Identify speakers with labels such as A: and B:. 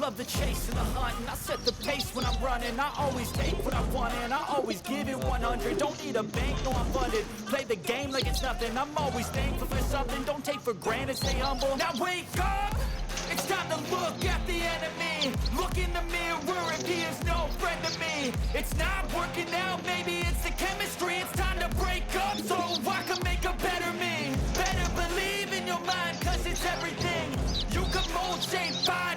A: love the chase and the hunt, and I set the pace when I'm running. I always take what I want and I always give it 100. Don't need a bank, no I'm funded. Play the game like it's nothing. I'm always thankful for something. Don't take for granted, stay humble. Now wake up! It's time to look at the enemy. Look in the mirror if he is no friend to me. It's not working out, maybe it's the chemistry. It's time to break up so I can make a better me. Better believe in your mind, cause it's everything. You can mold, shape, find